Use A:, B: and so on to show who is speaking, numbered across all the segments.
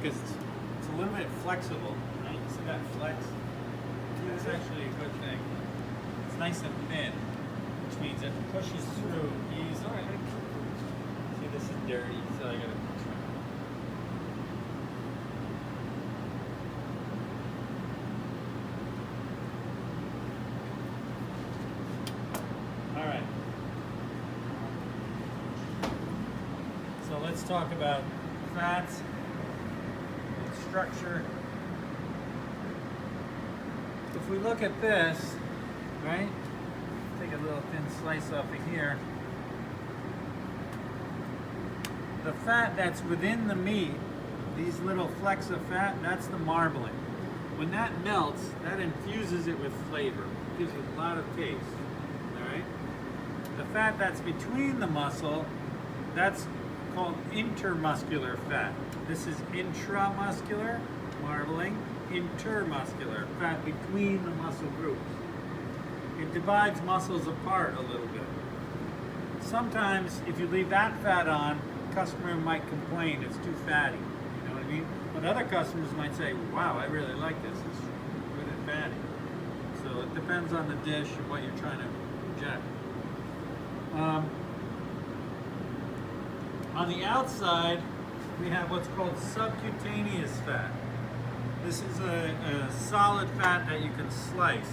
A: because it's a little bit flexible, right? You see that flex? That's actually a good thing. It's nice and thin, which means it pushes through easily. See, this is dirty, so I gotta trim it. All right. So let's talk about fats and structure. If we look at this, right? Take a little thin slice off of here. The fat that's within the meat, these little flecks of fat, that's the marbling. When that melts, that infuses it with flavor. It gives it a lot of taste. All right? The fat that's between the muscle, that's called intermuscular fat. This is intramuscular, marbling, intermuscular, fat between the muscle groups. It divides muscles apart a little bit. Sometimes if you leave that fat on, the customer might complain it's too fatty, you know what I mean? But other customers might say, wow, I really like this, it's good and fatty. So it depends on the dish and what you're trying to project. On the outside, we have what's called subcutaneous fat. This is a solid fat that you can slice.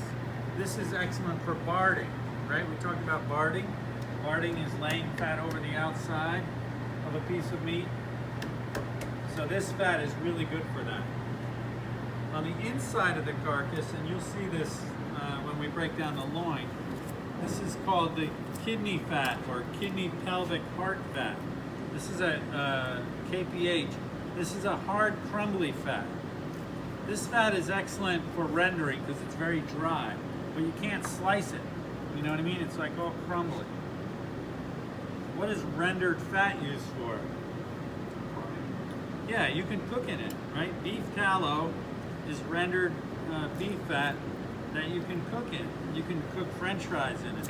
A: This is excellent for barding, right? We talked about barding. Barding is laying fat over the outside of a piece of meat. So this fat is really good for that. On the inside of the carcass, and you'll see this when we break down the loin, this is called the kidney fat or kidney pelvic heart fat. This is a KPH. This is a hard, crumbly fat. This fat is excellent for rendering because it's very dry, but you can't slice it. You know what I mean? It's like all crumbly. What is rendered fat used for? Yeah, you can cook in it, right? Beef tallow is rendered beef fat that you can cook in. You can cook French fries in it.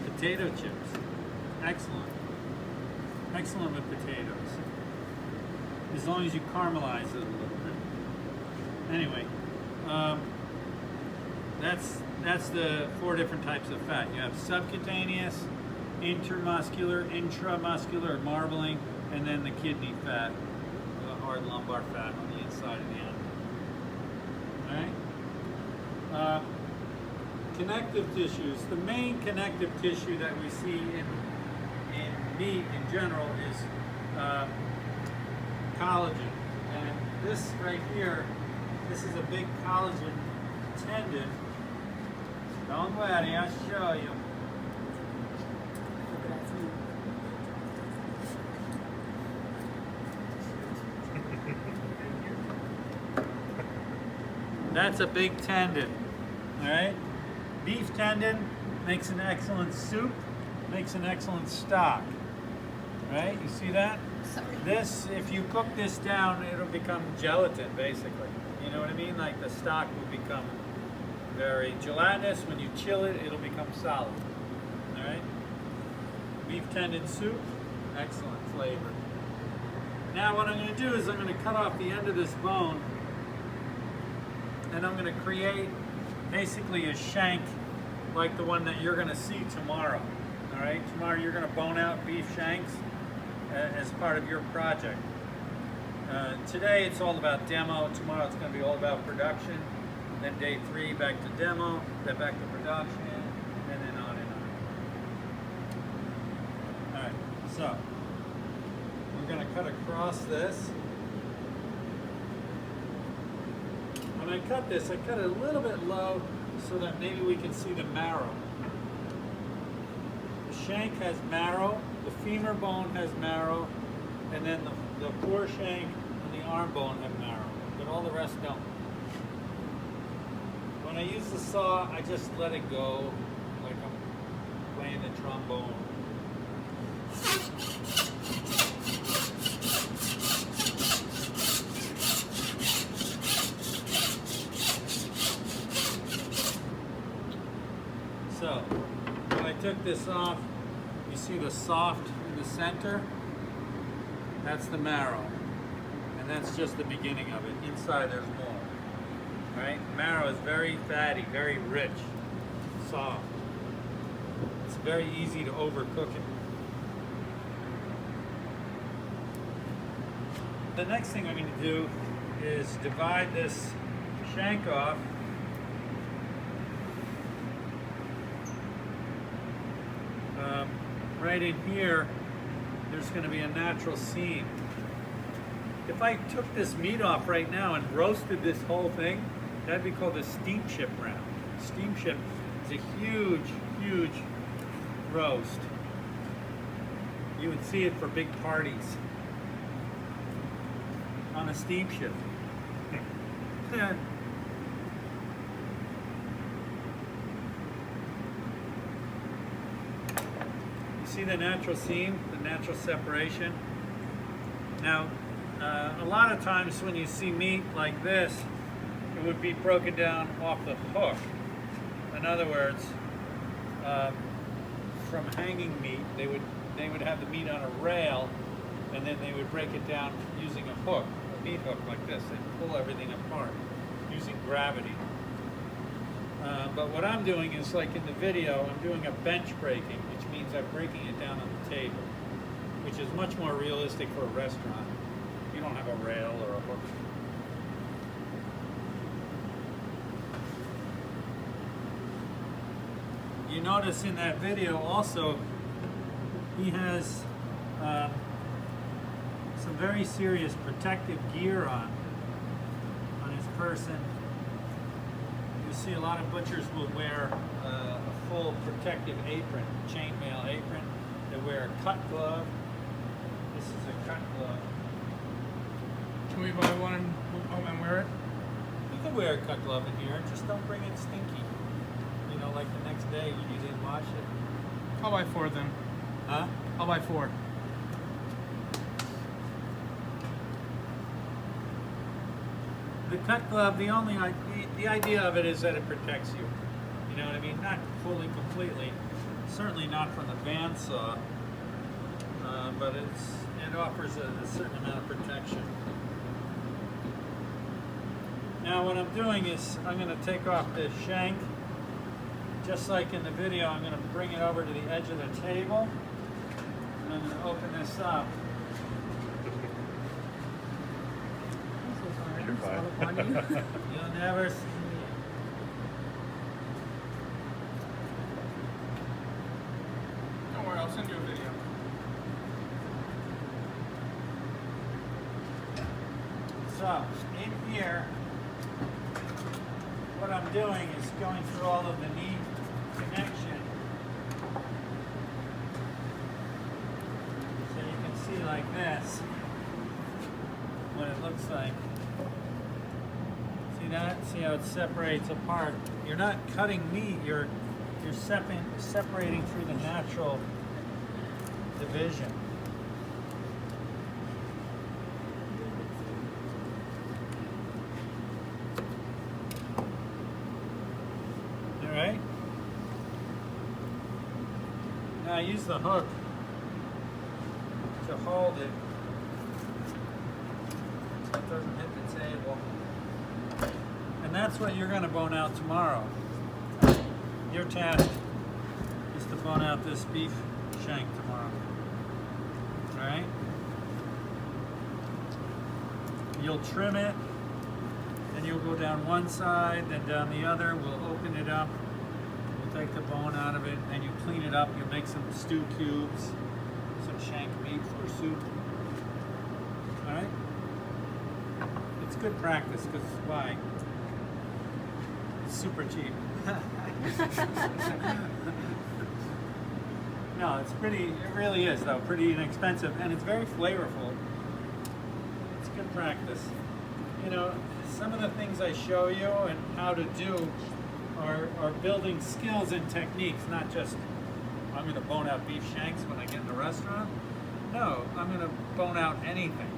A: Potato chips. Excellent. Excellent with potatoes. As long as you caramelize it a little bit. Anyway, that's the 4 different types of fat. You have subcutaneous, intermuscular, intramuscular, marbling, and then the kidney fat, the hard lumbar fat on the inside of the animal. All right? Connective tissues. The main connective tissue that we see in meat in general is collagen. And this right here, this is a big collagen tendon. Don't worry, I'll show you. That's a big tendon, all right? Beef tendon makes an excellent soup, makes an excellent stock, right? You see that?
B: Sorry.
A: This, if you cook this down, it'll become gelatin, basically. You know what I mean? Like the stock will become very gelatinous. When you chill it, it'll become solid, all right? Beef tendon soup, excellent flavor. Now what I'm gonna do is I'm gonna cut off the end of this bone and I'm going to create basically a shank like the one that you're going to see tomorrow. All right, tomorrow you're going to bone out beef shanks as part of your project. Today it's all about demo. Tomorrow it's going to be all about production. Then day 3 back to demo, then back to production, and then on and on. All right, so we're going to cut across this. When I cut this, I cut it a little bit low so that maybe we can see the marrow. The shank has marrow, the femur bone has marrow, and then the foreshank and the arm bone have marrow, but all the rest don't. When I use the saw, I just let it go like I'm playing the trombone. So, when I took this off, you see the soft in the center? That's the marrow. And that's just the beginning of it. Inside there's more. Right? Marrow is very fatty, very rich, soft. It's very easy to overcook it. The next thing I'm going to do is divide this shank off. Right in here, there's going to be a natural seam. If I took this meat off right now and roasted this whole thing, that'd be called a steamship round. Steamship is a huge, huge roast. You would see it for big parties on a steamship. See the natural seam, the natural separation? Now, a lot of times when you see meat like this, it would be broken down off the hook. In other words, from hanging meat, they would have the meat on a rail, and then they would break it down using a hook, a meat hook like this. They'd pull everything apart using gravity. But what I'm doing is, like in the video, I'm doing a bench breaking, which means I'm breaking it down on the table, which is much more realistic for a restaurant. You don't have a rail or a hook. You notice in that video also, he has some very serious protective gear on his person. See a lot of butchers will wear a full protective apron, chainmail apron. They wear a cut glove. This is a cut glove.
B: Can we buy one and wear it?
A: You can wear a cut glove in here, just don't bring it stinky. You know, like the next day you didn't wash it.
B: I'll buy 4 then.
A: Huh?
B: I'll buy 4.
A: The cut glove, the idea of it is that it protects you. You know what I mean? Not fully, completely. Certainly not from the bandsaw, but it offers a certain amount of protection. Now what I'm doing is I'm going to take off this shank. Just like in the video, I'm going to bring it over to the edge of the table. And I'm going to open this up.
C: You're fine.
A: You'll never see me.
B: Don't worry, I'll send you a video.
A: So, in here, what I'm doing is going through all of the knee connection. So you can see like this, what it looks like. See that? See how it separates apart? You're not cutting meat, you're separating through the natural division. Alright? Now I use the hook to hold it so it doesn't hit the table. And that's what you're going to bone out tomorrow. Your task is to bone out this beef shank tomorrow. Alright? You'll trim it, then you'll go down one side, then down the other. We'll open it up. We'll take the bone out of it, and you clean it up. You'll make some stew cubes, some shank meat for soup. Alright? It's good practice, because why? It's super cheap. No, it really is though, pretty inexpensive, and it's very flavorful. It's good practice. You know, some of the things I show you and how to do are building skills and techniques, not just, I'm going to bone out beef shanks when I get in the restaurant. No, I'm going to bone out anything.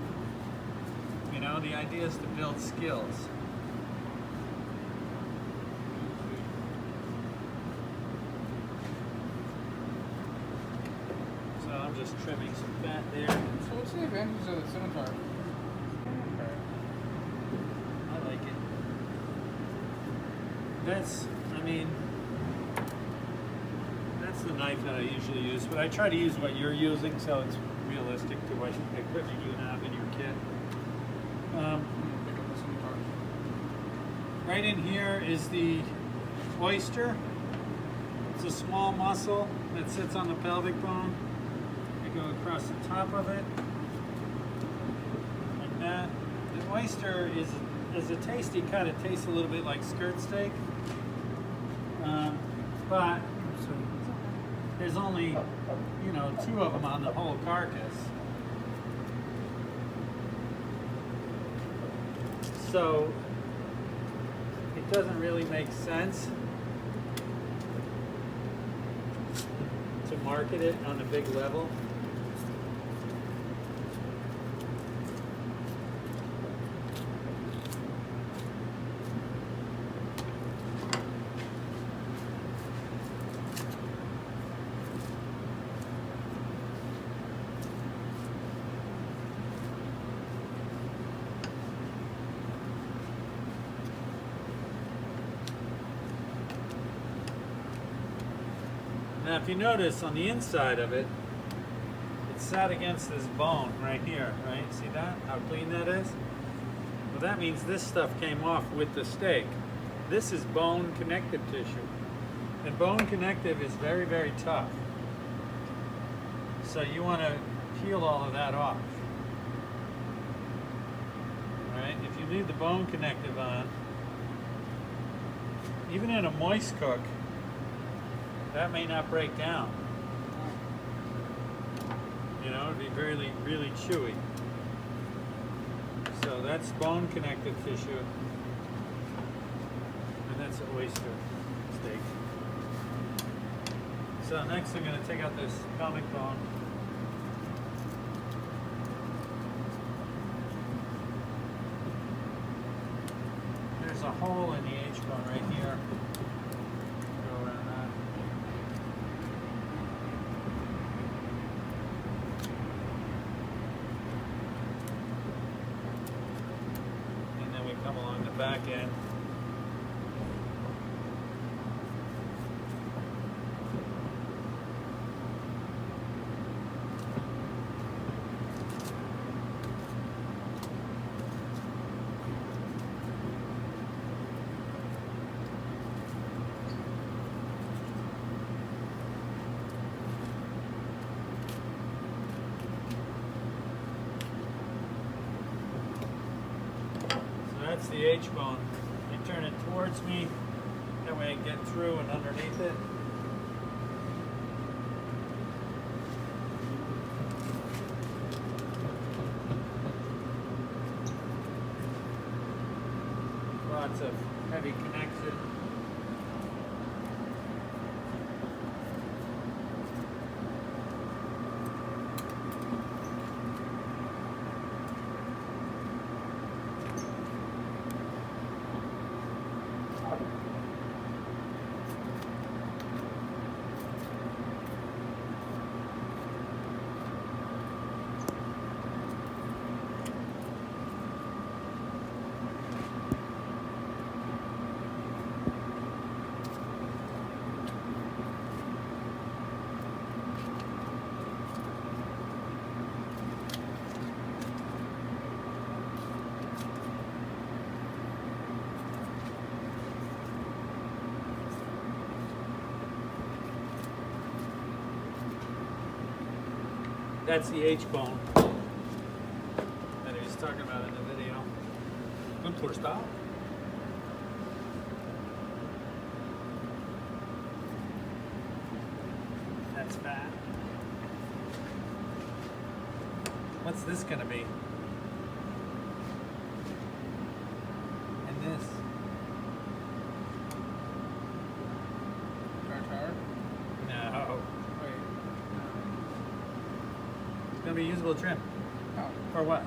A: You know, the idea is to build skills. So I'm just trimming some fat there.
B: So what's the advantage of the scimitar?
A: that's, I mean, that's the knife that I usually use, but I try to use what you're using so it's realistic to what equipment you have in your kit.
B: Pick up this in the car.
A: Right in here is the oyster. It's a small muscle that sits on the pelvic bone. I go across the top of it, like that. The oyster is a tasty cut. It tastes a little bit like skirt steak, but there's only, you know, 2 of them on the whole carcass. So it doesn't really make sense to market it on a big level. Now, if you notice on the inside of it, it's sat against this bone right here, right? See that? How clean that is? Well, that means this stuff came off with the steak. This is bone connective tissue. And bone connective is very, very tough. So you want to peel all of that off. All right? If you leave the bone connective on, even in a moist cook, that may not break down. You know, it'd be really, really chewy. So that's bone connective tissue. And that's an oyster steak. So next I'm going to take out this pelvic bone. There's a hole in the H-bone right here. Go around that. And then we come along the back end. That's the H-bone. I turn it towards me, that way I get through and underneath it. Lots of heavy connection. That's the H-bone that he was talking about in the video. Good for style. That's fat. What's this gonna be? And this.
B: Tartar?
A: No.
B: Wait.
A: It's gonna be usable trim.
B: Oh.
A: For what?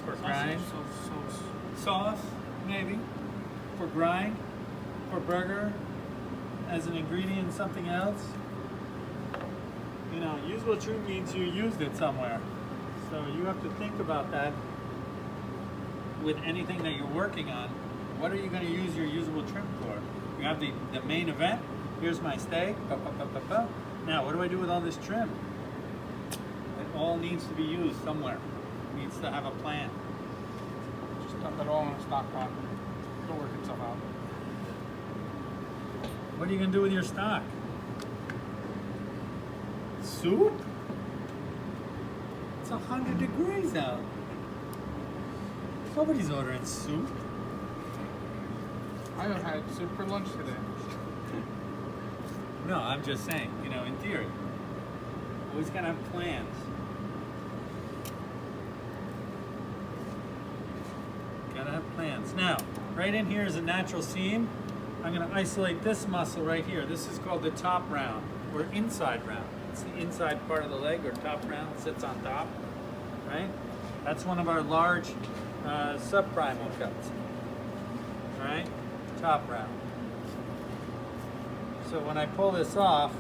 A: For grind?
B: Sauce.
A: Sauce, maybe. For grind. For burger. As an ingredient, something else. You know, usable trim means you used it somewhere. So you have to think about that with anything that you're working on. What are you going to use your usable trim for? You have the main event. Here's my steak. Now, what do I do with all this trim? It all needs to be used somewhere. It needs to have a plan.
B: Just dump it all in a stock pot. It'll work itself out.
A: What are you going to do with your stock? Soup? It's 100 degrees out. Nobody's ordering soup.
B: I have had soup for lunch today.
A: No, I'm just saying, you know, in theory. Always gotta have plans. Gotta have plans. Now, right in here is a natural seam. I'm gonna isolate this muscle right here. This is called the top round, or inside round. It's the inside part of the leg, or top round, sits on top, right? That's one of our large subprimal cuts, right? Top round. So when I pull this off,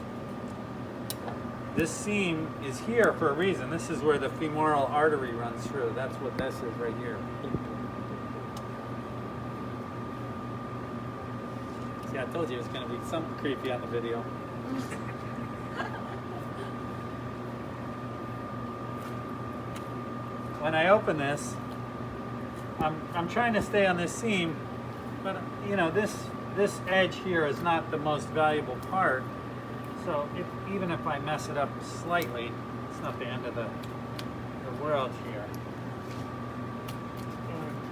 A: this seam is here for a reason. This is where the femoral artery runs through. That's what this is right here. See, I told you it was going to be something creepy on the video. When I open this, I'm trying to stay on this seam, but you know, this edge here is not the most valuable part. So even if I mess it up slightly, it's not the end of the world here.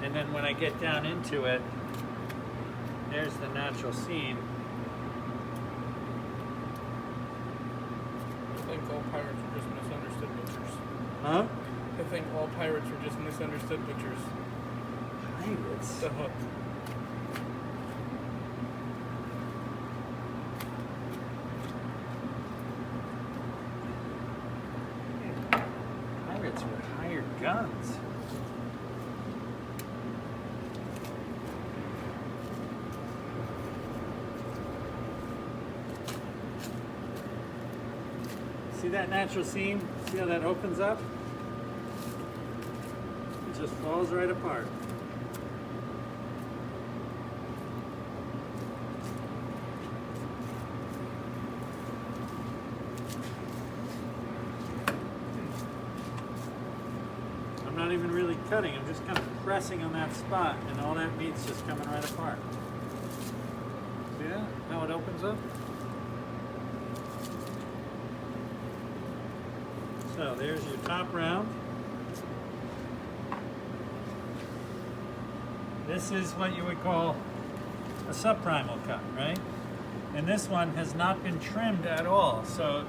A: And then when I get down into it, there's the natural seam.
B: I think all pirates are just misunderstood butchers.
A: Huh?
B: I think all pirates are just misunderstood butchers.
A: Pirates?
B: The hook.
A: Pirates were hired guns. See that natural seam? See how that opens up? It just falls right apart. I'm not even really cutting, I'm just kind of pressing on that spot, and all that meat's just coming right apart. See that? How it opens up? So there's your top round. This is what you would call a subprimal cut, right? And this one has not been trimmed at all. So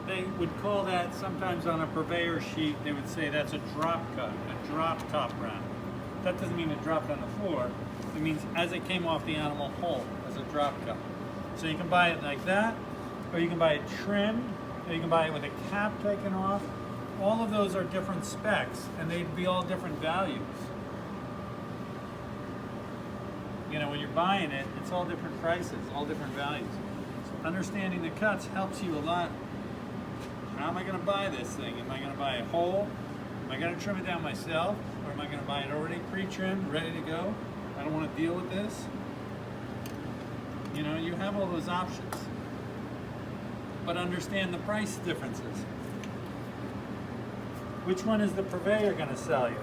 A: they would call that, sometimes on a purveyor sheet, they would say that's a drop cut, a drop top round. That doesn't mean it dropped on the floor. It means as it came off the animal whole, as a drop cut. So you can buy it like that, or you can buy it trimmed, or you can buy it with a cap taken off. All of those are different specs, and they'd be all different values. You know, when you're buying it, it's all different prices, all different values. So understanding the cuts helps you a lot. How am I going to buy this thing? Am I going to buy it whole? Am I going to trim it down myself? Or am I going to buy it already pre-trimmed, ready to go? I don't want to deal with this. You know, you have all those options. But understand the price differences. Which one is the purveyor going to sell you?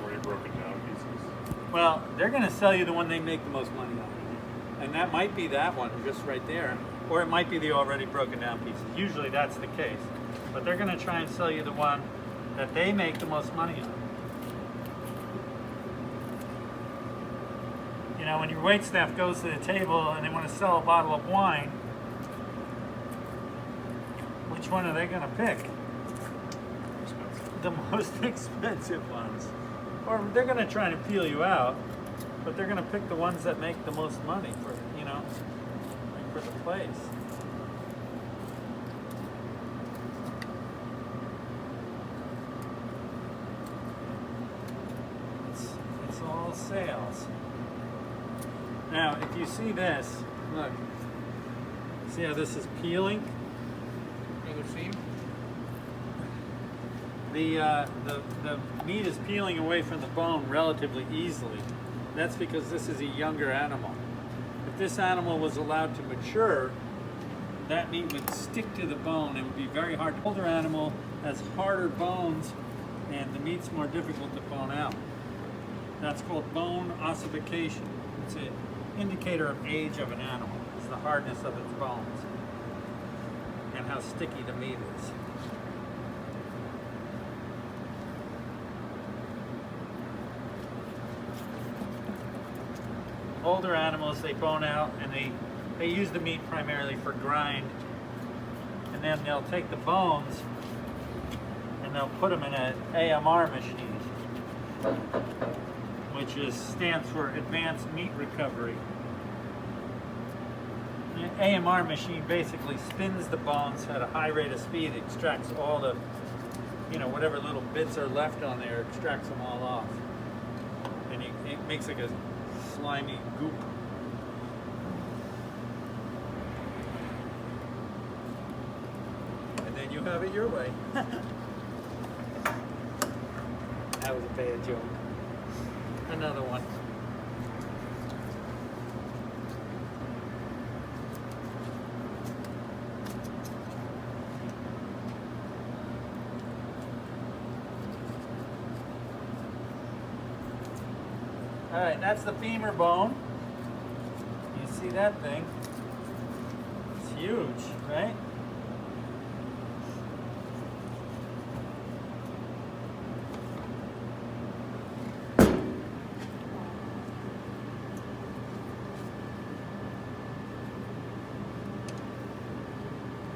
C: Already broken down pieces.
A: Well, they're going to sell you the one they make the most money on. And that might be that one, just right there. Or it might be the already broken down pieces. Usually that's the case. But they're going to try and sell you the one that they make the most money on. You know, when your waitstaff goes to the table and they want to sell a bottle of wine, which one are they going to pick? The most expensive ones. Or they're going to try and peel you out, but they're going to pick the ones that make the most money for, you know, for the place. It's all sales. Now, if you see this, look, see how this is peeling?
B: Another seam?
A: the meat is peeling away from the bone relatively easily. That's because this is a younger animal. If this animal was allowed to mature, that meat would stick to the bone. It would be very hard. The older animal has harder bones, and the meat's more difficult to bone out. That's called bone ossification. It's an indicator of age of an animal. It's the hardness of its bones and how sticky the meat is. Older animals, they bone out, and they use the meat primarily for grind, and then they'll take the bones and they'll put them in an AMR machine, which stands for Advanced Meat Recovery. The AMR machine basically spins the bones at a high rate of speed, extracts all the, whatever little bits are left on there, extracts them all off, and it makes like a slimy goop. And then you have it your way. That was a bad joke. Another one. All right, that's the femur bone. You see that thing? It's huge, right?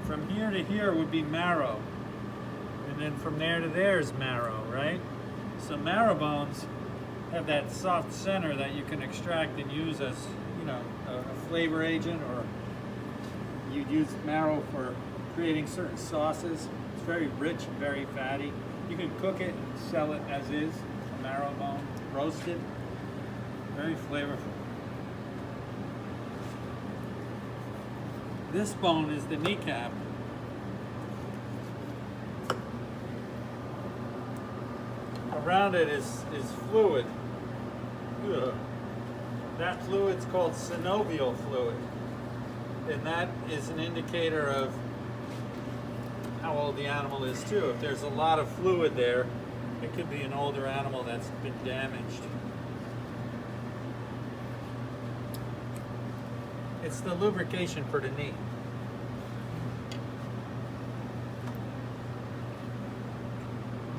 A: From here to here would be marrow. And then from there to there is marrow, right? So marrow bones have that soft center that you can extract and use as, a flavor agent, or you'd use marrow for creating certain sauces. It's very rich and very fatty. You can cook it and sell it as is, a marrow bone, roasted, very flavorful. This bone is the kneecap. Around it is fluid. Ugh. That fluid's called synovial fluid, and that is an indicator of how old the animal is too. If there's a lot of fluid there, it could be an older animal that's been damaged. It's the lubrication for the knee.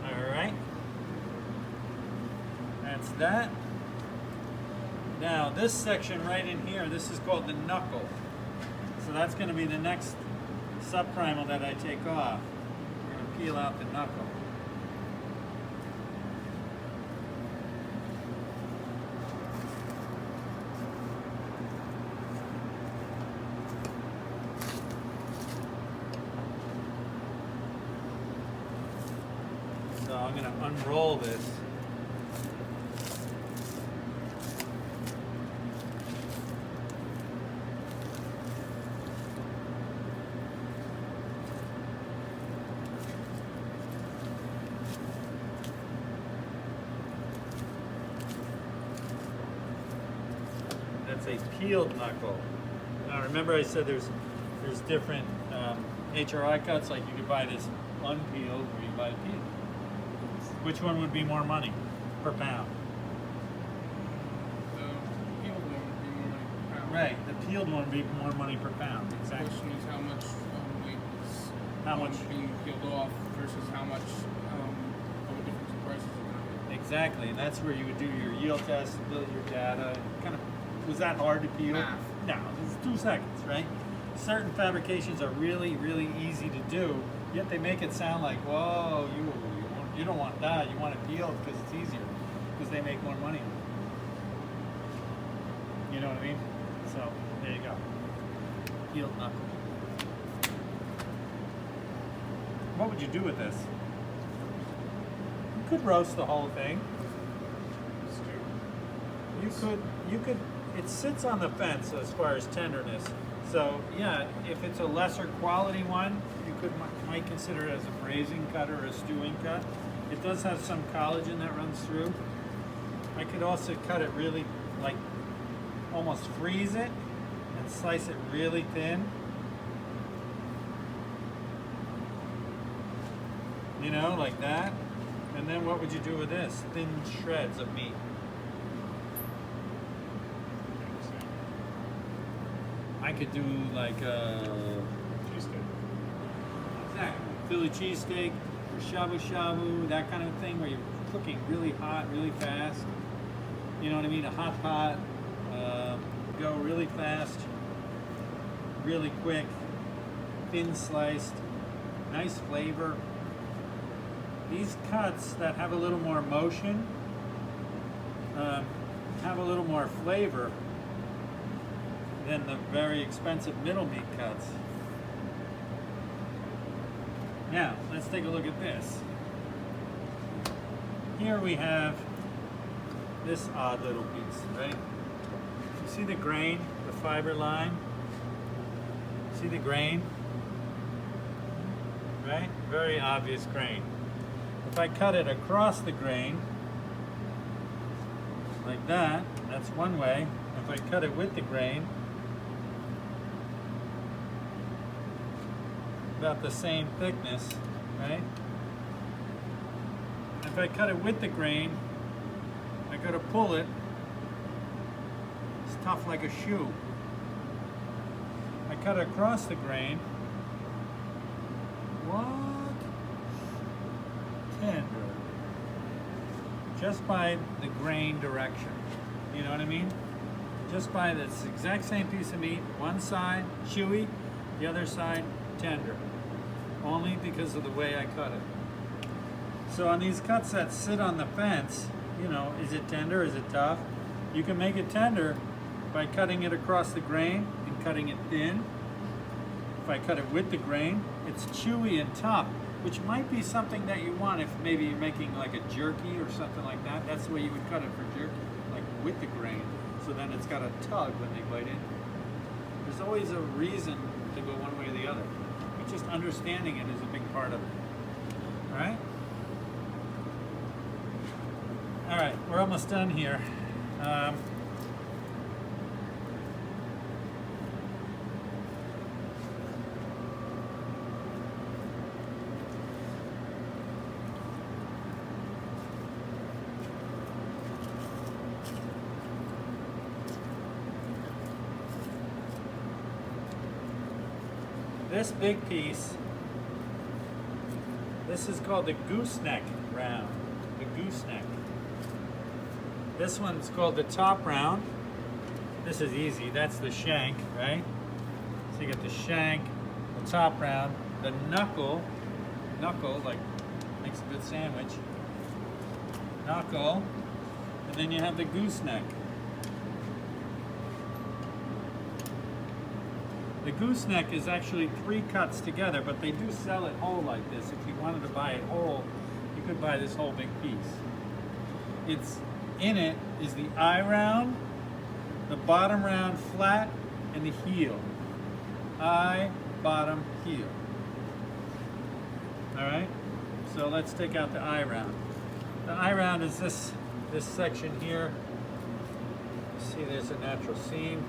A: All right. That's that. Now this section right in here, this is called the knuckle. So that's going to be the next subprimal that I take off. We're going to peel out the knuckle. So I'm going to unroll this. That's a peeled knuckle. Now remember I said there's different HRI cuts, like you could buy this unpeeled or you buy it peeled. Which one would be more money per pound?
B: The peeled one would be more money per pound.
A: Right, the peeled one would be more money per pound.
B: The
A: Exactly.
B: question is how much weight is
A: How much?
B: being peeled off versus how much of a difference in prices is going to be.
A: Exactly, and that's where you would do your yield test, build your data. Kind of, was that hard to peel?
B: Math.
A: No, it's 2 seconds, right? Certain fabrications are really, really easy to do, yet they make it sound like, whoa, you don't want that, you want it peeled because it's easier, because they make more money on it. You know what I mean? So, there you go. Peeled knuckle. What would you do with this? You could roast the whole thing. You could, it sits on the fence as far as tenderness. So yeah, if it's a lesser quality one, you might consider it as a braising cut or a stewing cut. It does have some collagen that runs through. I could also cut it really, like, almost freeze it and slice it really thin. You know, like that. And then what would you do with this? Thin shreds of meat. I could do like a
C: Cheesesteak.
A: exactly Philly cheesesteak or shabu shabu, that kind of thing, where you're cooking really hot, really fast. You know what I mean? A hot pot, go really fast, really quick, thin sliced, nice flavor. These cuts that have a little more motion, have a little more flavor than the very expensive middle meat cuts. Now, let's take a look at this. Here we have this odd little piece, right? You see the grain, the fiber line? See the grain? Right? Very obvious grain. If I cut it across the grain, like that, that's one way. If I cut it with the grain, about the same thickness, right? If I cut it with the grain, I gotta pull it. It's tough like a shoe. I cut it across the grain. What? Tender. Just by the grain direction. You know what I mean? Just by this exact same piece of meat, one side chewy, the other side tender. Only because of the way I cut it. So on these cuts that sit on the fence, you know, is it tender, is it tough? You can make it tender by cutting it across the grain and cutting it thin. If I cut it with the grain, it's chewy and tough, which might be something that you want if maybe you're making like a jerky or something like that. That's the way you would cut it for jerky, like with the grain. So then it's got a tug when they bite in. There's always a reason to go one way or the other. But just understanding it is a big part of it. All right? All right, we're almost done here. This big piece, this is called the gooseneck round, the gooseneck. This one's called the top round. This is easy, that's the shank, right? So you got the shank, the top round, the knuckle, like makes a good sandwich, knuckle, and then you have the gooseneck. The gooseneck is actually 3 cuts together, but they do sell it whole like this. If you wanted to buy it whole, you could buy this whole big piece. It's in it is the eye round, the bottom round flat, and the heel. Eye, bottom, heel. All right. So let's take out the eye round. The eye round is this section here. See, there's a natural seam.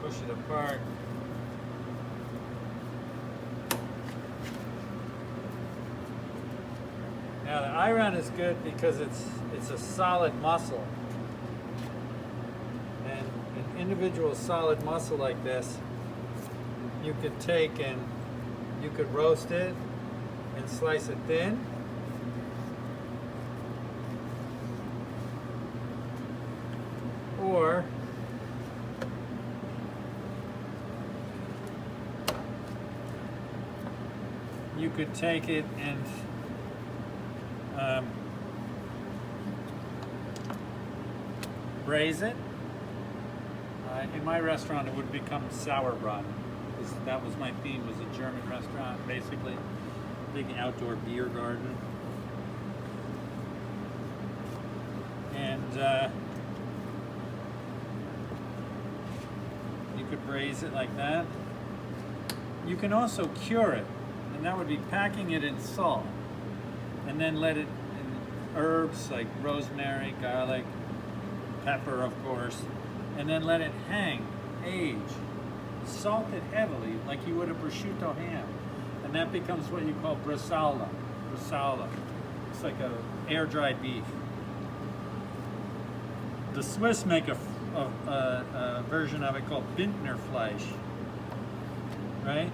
A: Push it apart. Now the eye round is good because it's a solid muscle. And an individual solid muscle like this, you could take and you could roast it and slice it thin. Or you could take it and braise it. In my restaurant, it would become sauerbraten. because that was my theme, was a German restaurant, basically. Big outdoor beer garden. And you could braise it like that. You can also cure it, and that would be packing it in salt, and then let it in herbs like rosemary, garlic, pepper, of course, and then let it hang, age, salt it heavily like you would a prosciutto ham, and that becomes what you call bresaola. Bresaola. It's like a air-dried beef. The Swiss make a version of it called Bintnerfleisch, right?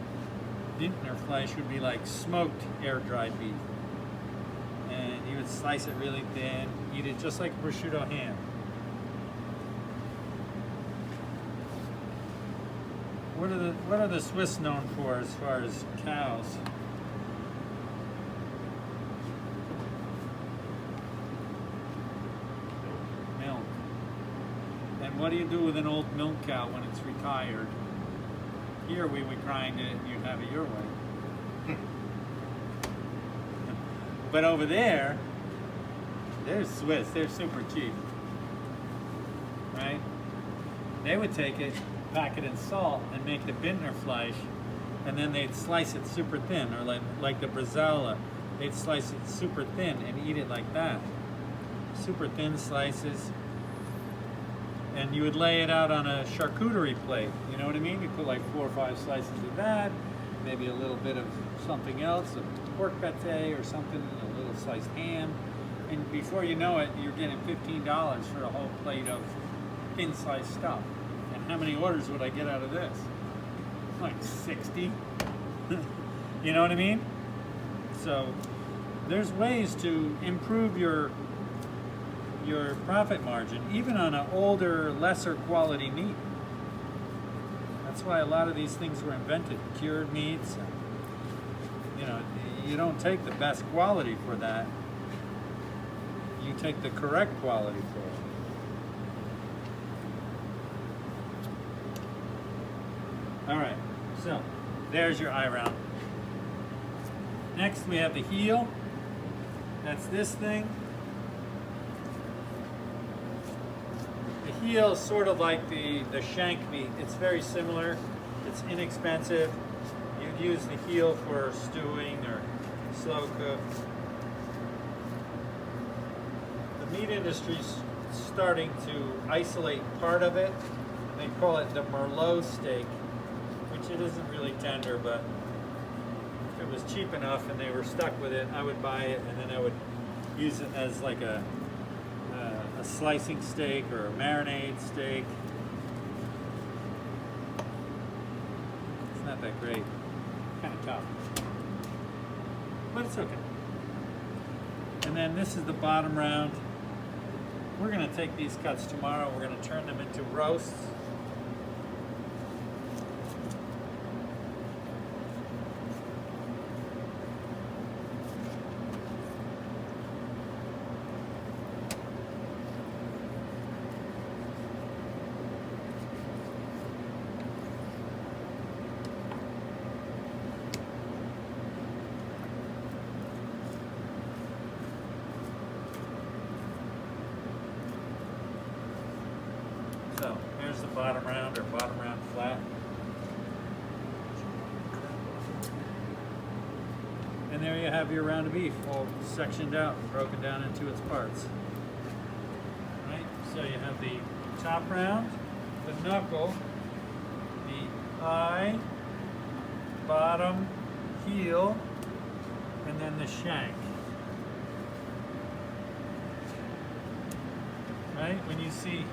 A: Bintnerfleisch would be like smoked air-dried beef. And you would slice it really thin, eat it just like prosciutto ham. What are the Swiss known for as far as cows? Milk. And what do you do with an old milk cow when it's retired? Here we would grind it and you'd have it your way. But over there, they're Swiss, they're super cheap. Right? They would take it, pack it in salt, and make the Bintnerfleisch, and then they'd slice it super thin, or like the Bresaola. They'd slice it super thin and eat it like that. Super thin slices. And you would lay it out on a charcuterie plate. You know what I mean? You put like 4 or 5 slices of that, maybe a little bit of something else, a pork pate or something, a little sliced ham. And before you know it, you're getting $15 for a whole plate of thin sliced stuff. And how many orders would I get out of this? Like 60. You know what I mean? So there's ways to improve your profit margin, even on an older, lesser quality meat. That's why a lot of these things were invented, cured meats. And, you know, you don't take the best quality for that. You take the correct quality for it. All right, so there's your eye round. Next we have the heel. That's this thing. The heel is sort of like the shank meat. It's very similar. It's inexpensive. You'd use the heel for stewing or slow cook. The meat industry's starting to isolate part of it. They call it the Merlot steak, which it isn't really tender, but if it was cheap enough and they were stuck with it, I would buy it and then I would use it as like a slicing steak or a marinade steak. It's not that great. Kind of tough. But it's okay. And then this is the bottom round. We're going to take these cuts tomorrow. We're going to turn them into roasts. So here's the bottom round, or bottom round flat. And there you have your round of beef, all sectioned out and broken down into its parts. Right? So you have the top round, the knuckle, the eye, bottom, heel, and then the shank. Right? When you see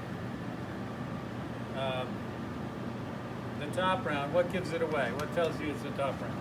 A: the top round, what gives it away? What tells you it's the top round?